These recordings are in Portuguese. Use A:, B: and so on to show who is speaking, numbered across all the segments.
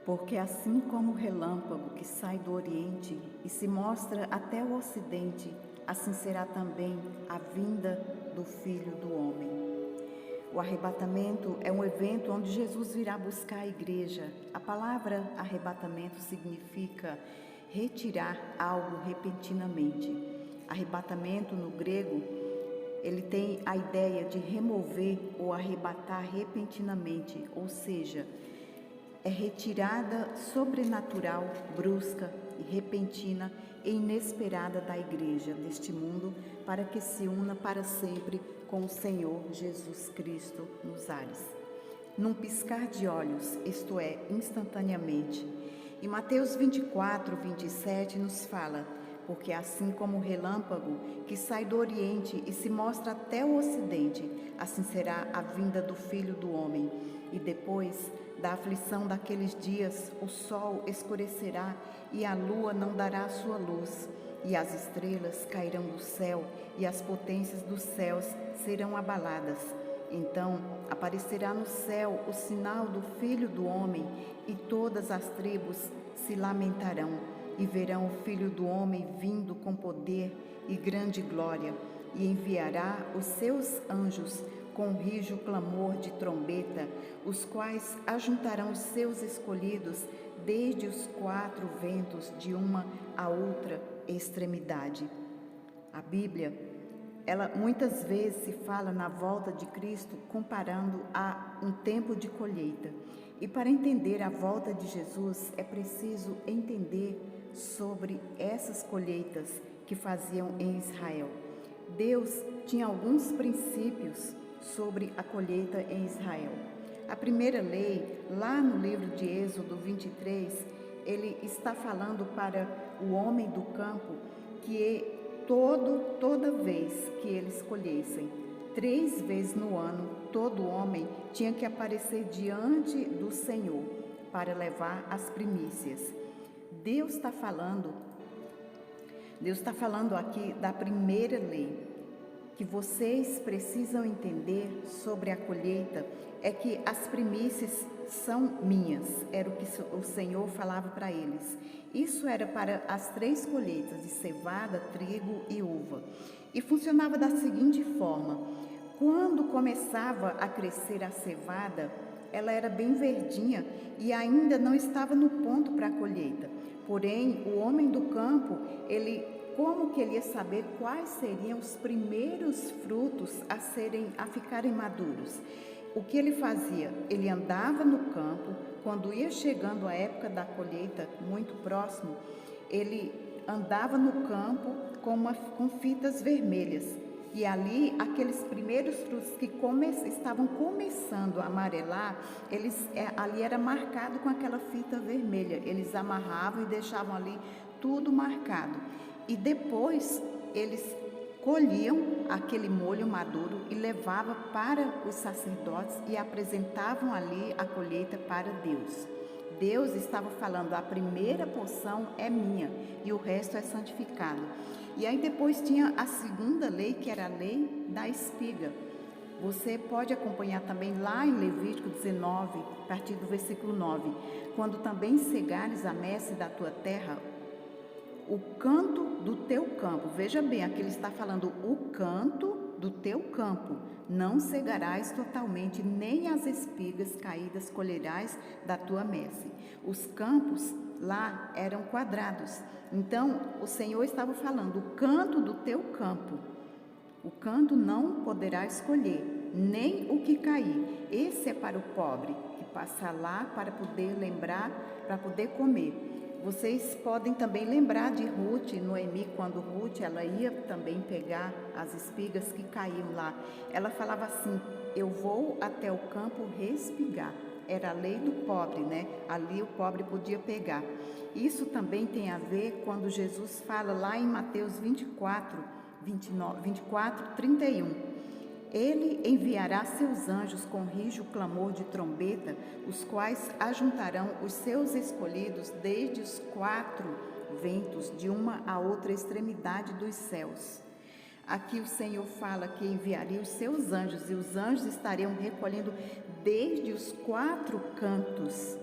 A: Porque assim como o relâmpago que sai do Oriente e se mostra até o Ocidente, assim será também a vinda do Filho do Homem. O arrebatamento é um evento onde Jesus virá buscar a igreja. A palavra arrebatamento significa retirar algo repentinamente. Arrebatamento no grego, ele tem a ideia de remover ou arrebatar repentinamente, ou seja, é retirada sobrenatural, brusca e repentina e inesperada da igreja deste mundo para que se una para sempre com o Senhor Jesus Cristo nos ares. Num piscar de olhos, isto é, instantaneamente. E Mateus 24, 27 nos fala: porque assim como o relâmpago que sai do Oriente e se mostra até o Ocidente, assim será a vinda do Filho do Homem. E depois da aflição daqueles dias, o sol escurecerá e a lua não dará sua luz, e as estrelas cairão do céu, e as potências dos céus serão abaladas. Então aparecerá no céu o sinal do Filho do Homem, e todas as tribos se lamentarão, e verão o Filho do Homem vindo com poder e grande glória, e enviará os seus anjos com rijo clamor de trombeta, os quais ajuntarão os seus escolhidos desde os quatro ventos de uma a outra extremidade. A Bíblia, ela muitas vezes se fala na volta de Cristo comparando a um tempo de colheita. E para entender a volta de Jesus é preciso entender sobre essas colheitas que faziam em Israel. Deus tinha alguns princípios sobre a colheita em Israel. A primeira lei, lá no livro de Êxodo 23, ele está falando para o homem do campo que toda vez que eles colhessem, 3 vezes no ano, todo homem tinha que aparecer diante do Senhor para levar as primícias. Deus está falando aqui da primeira lei. Que vocês precisam entender sobre a colheita é que as primícias são minhas, era o que o Senhor falava para eles. Isso era para as 3 colheitas de cevada, trigo e uva. E funcionava da seguinte forma: quando começava a crescer a cevada, ela era bem verdinha e ainda não estava no ponto para a colheita. Porém, o homem do campo, como que ele ia saber quais seriam os primeiros frutos a ficarem maduros? O que ele fazia? Ele andava no campo, quando ia chegando a época da colheita, muito próximo, ele andava no campo com fitas vermelhas. E ali, aqueles primeiros frutos que estavam começando a amarelar, ali era marcado com aquela fita vermelha. Eles amarravam e deixavam ali tudo marcado. E depois eles colhiam aquele molho maduro e levavam para os sacerdotes e apresentavam ali a colheita para Deus. Deus estava falando: a primeira porção é minha e o resto é santificado. E aí depois tinha a segunda lei, que era a lei da espiga. Você pode acompanhar também lá em Levítico 19, a partir do versículo 9. Quando também cegares a messe da tua terra, o canto do teu campo, veja bem, aqui ele está falando o canto do teu campo, não cegarás totalmente, nem as espigas caídas colherás da tua messe. Os campos lá eram quadrados, então o Senhor estava falando: o canto do teu campo, o canto não poderás colher, nem o que cair. Esse é para o pobre, que passa lá para poder lembrar, para poder comer. Vocês podem também lembrar de Ruth, Noemi, quando Ruth ela ia também pegar as espigas que caíam lá. Ela falava assim: eu vou até o campo respigar. Era a lei do pobre, né? Ali o pobre podia pegar. Isso também tem a ver quando Jesus fala lá em Mateus 24, 31. Ele enviará seus anjos com rijo clamor de trombeta, os quais ajuntarão os seus escolhidos desde os 4 ventos, de uma a outra extremidade dos céus. Aqui o Senhor fala que enviaria os seus anjos, e os anjos estariam recolhendo desde os 4 cantos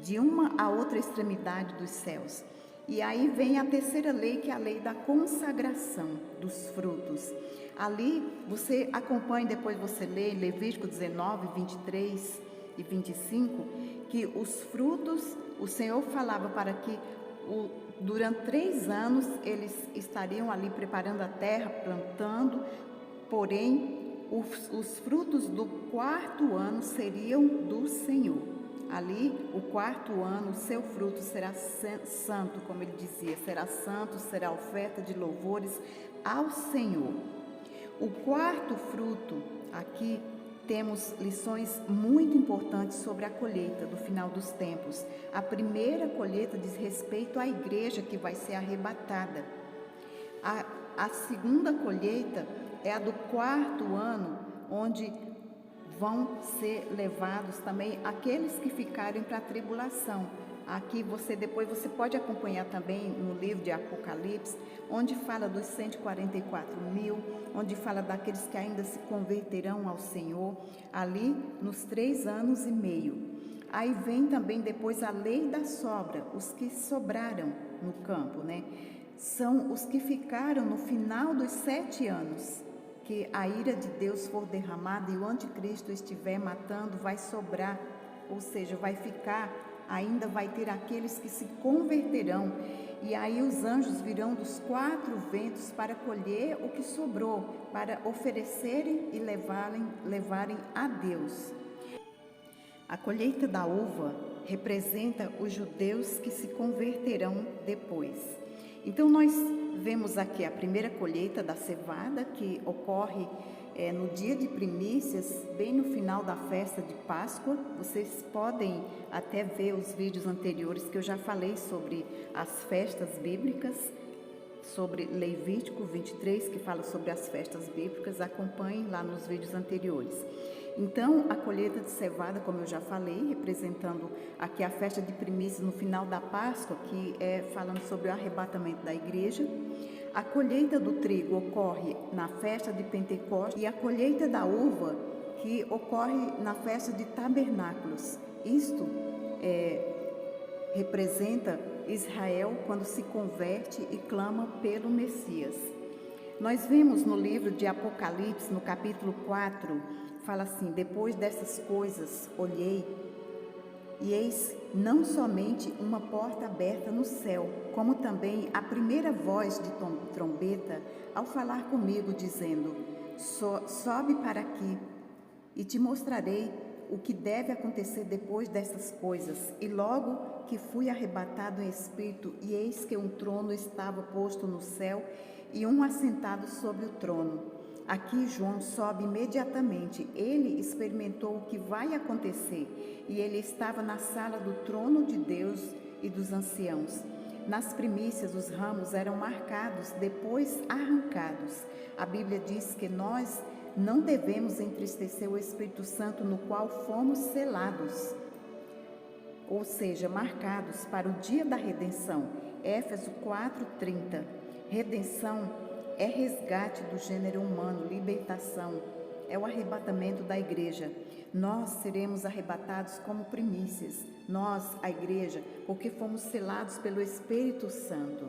A: de uma a outra extremidade dos céus. E aí vem a terceira lei, que é a lei da consagração dos frutos. Ali você acompanha, depois você lê Levítico 19, 23 e 25, que os frutos, o Senhor falava para que durante 3 anos eles estariam ali preparando a terra, plantando, porém os frutos do 4º ano seriam do Senhor. Ali, o 4º ano, o seu fruto será santo, como ele dizia, será santo, será oferta de louvores ao Senhor. O 4º fruto, aqui temos lições muito importantes sobre a colheita do final dos tempos. A primeira colheita diz respeito à igreja que vai ser arrebatada. A segunda colheita é a do 4º ano, onde vão ser levados também aqueles que ficarem para a tribulação. Aqui depois você pode acompanhar também no livro de Apocalipse, onde fala dos 144.000, onde fala daqueles que ainda se converterão ao Senhor, ali nos 3 anos e meio. Aí vem também depois a lei da sobra, os que sobraram no campo, né? São os que ficaram no final dos 7 anos, que a ira de Deus for derramada e o anticristo estiver matando, vai sobrar, ou seja, vai ficar, ainda vai ter aqueles que se converterão, e aí os anjos virão dos 4 ventos para colher o que sobrou, para oferecerem e levarem a Deus. A colheita da uva representa os judeus que se converterão depois. Então nós vemos aqui a primeira colheita da cevada, que ocorre no dia de primícias, bem no final da festa de Páscoa. Vocês podem até ver os vídeos anteriores que eu já falei sobre as festas bíblicas, sobre Levítico 23, que fala sobre as festas bíblicas. Acompanhem lá nos vídeos anteriores. Então, a colheita de cevada, como eu já falei, representando aqui a festa de primícias no final da Páscoa, que é falando sobre o arrebatamento da igreja. A colheita do trigo ocorre na festa de Pentecostes e a colheita da uva, que ocorre na festa de Tabernáculos. Isto representa Israel quando se converte e clama pelo Messias. Nós vemos no livro de Apocalipse, no capítulo 4, fala assim: depois dessas coisas olhei, e eis não somente uma porta aberta no céu, como também a primeira voz de trombeta ao falar comigo, dizendo: sobe para aqui, e te mostrarei o que deve acontecer depois dessas coisas. E logo que fui arrebatado em espírito, e eis que um trono estava posto no céu, e um assentado sobre o trono. Aqui João sobe imediatamente. Ele experimentou o que vai acontecer, e ele estava na sala do trono de Deus e dos anciãos. Nas primícias, os ramos eram marcados, depois arrancados. A Bíblia diz que nós não devemos entristecer o Espírito Santo, no qual fomos selados, ou seja, marcados para o dia da redenção. Éfeso 4:30. Redenção é resgate do gênero humano, libertação, é o arrebatamento da igreja. Nós seremos arrebatados como primícias, nós, a igreja, porque fomos selados pelo Espírito Santo.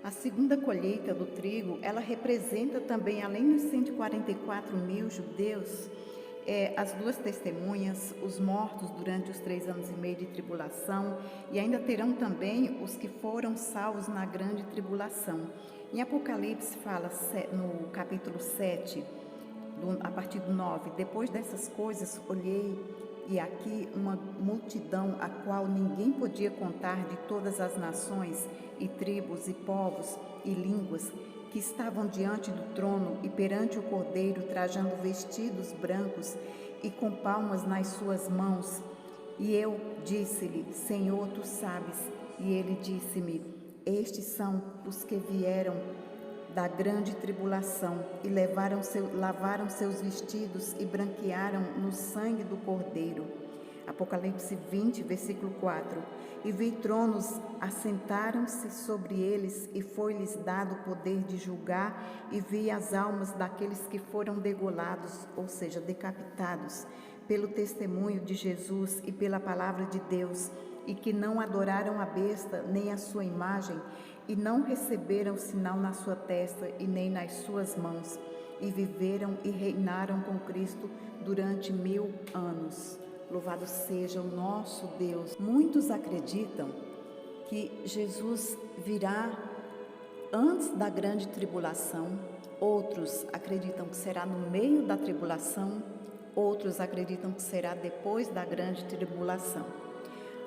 A: A segunda colheita do trigo, ela representa também, além dos 144.000 judeus, as 2 testemunhas, os mortos durante os 3 anos e meio de tribulação, e ainda terão também os que foram salvos na grande tribulação. Em Apocalipse fala no capítulo 7, a partir do 9, depois dessas coisas olhei, e aqui uma multidão a qual ninguém podia contar, de todas as nações e tribos e povos e línguas, que estavam diante do trono e perante o Cordeiro, trajando vestidos brancos e com palmas nas suas mãos. E eu disse-lhe: Senhor, tu sabes. E ele disse-me: estes são os que vieram da grande tribulação e lavaram seus vestidos e branquearam no sangue do Cordeiro. Apocalipse 20, versículo 4. E vi tronos, assentaram-se sobre eles, e foi-lhes dado o poder de julgar, e vi as almas daqueles que foram degolados, ou seja, decapitados, pelo testemunho de Jesus e pela palavra de Deus, e que não adoraram a besta nem a sua imagem, e não receberam sinal na sua testa e nem nas suas mãos, e viveram e reinaram com Cristo durante 1000 anos. Louvado seja o nosso Deus. Muitos acreditam que Jesus virá antes da grande tribulação, outros acreditam que será no meio da tribulação, outros acreditam que será depois da grande tribulação.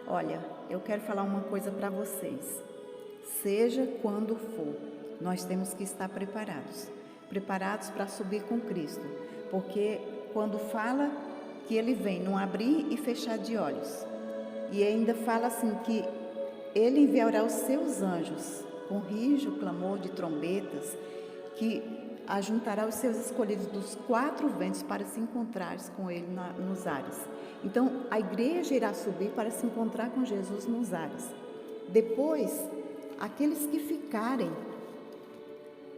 A: Olha, eu quero falar uma coisa para vocês. Seja quando for, nós temos que estar preparados para subir com Cristo, porque quando fala que Ele vem num abrir e fechar de olhos, e ainda fala assim que Ele enviará os seus anjos com rijo clamor de trombetas, que ajuntará os seus escolhidos dos 4 ventos para se encontrar com Ele nos ares. Então, a igreja irá subir para se encontrar com Jesus nos ares. Depois, aqueles que ficarem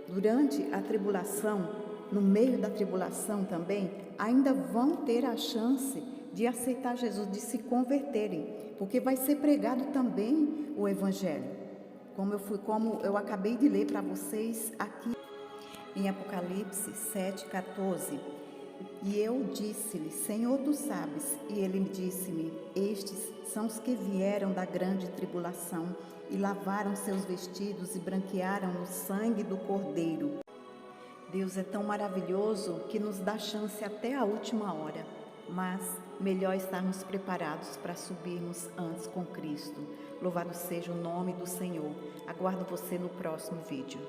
A: durante a tribulação, no meio da tribulação também, ainda vão ter a chance de aceitar Jesus, de se converterem, porque vai ser pregado também o Evangelho, como eu acabei de ler para vocês aqui em Apocalipse 7:14. E eu disse-lhe: Senhor, tu sabes. E ele me disse-me: estes são os que vieram da grande tribulação e lavaram seus vestidos e branquearam no sangue do Cordeiro. Deus é tão maravilhoso que nos dá chance até a última hora, mas melhor estarmos preparados para subirmos antes com Cristo. Louvado seja o nome do Senhor. Aguardo você no próximo vídeo.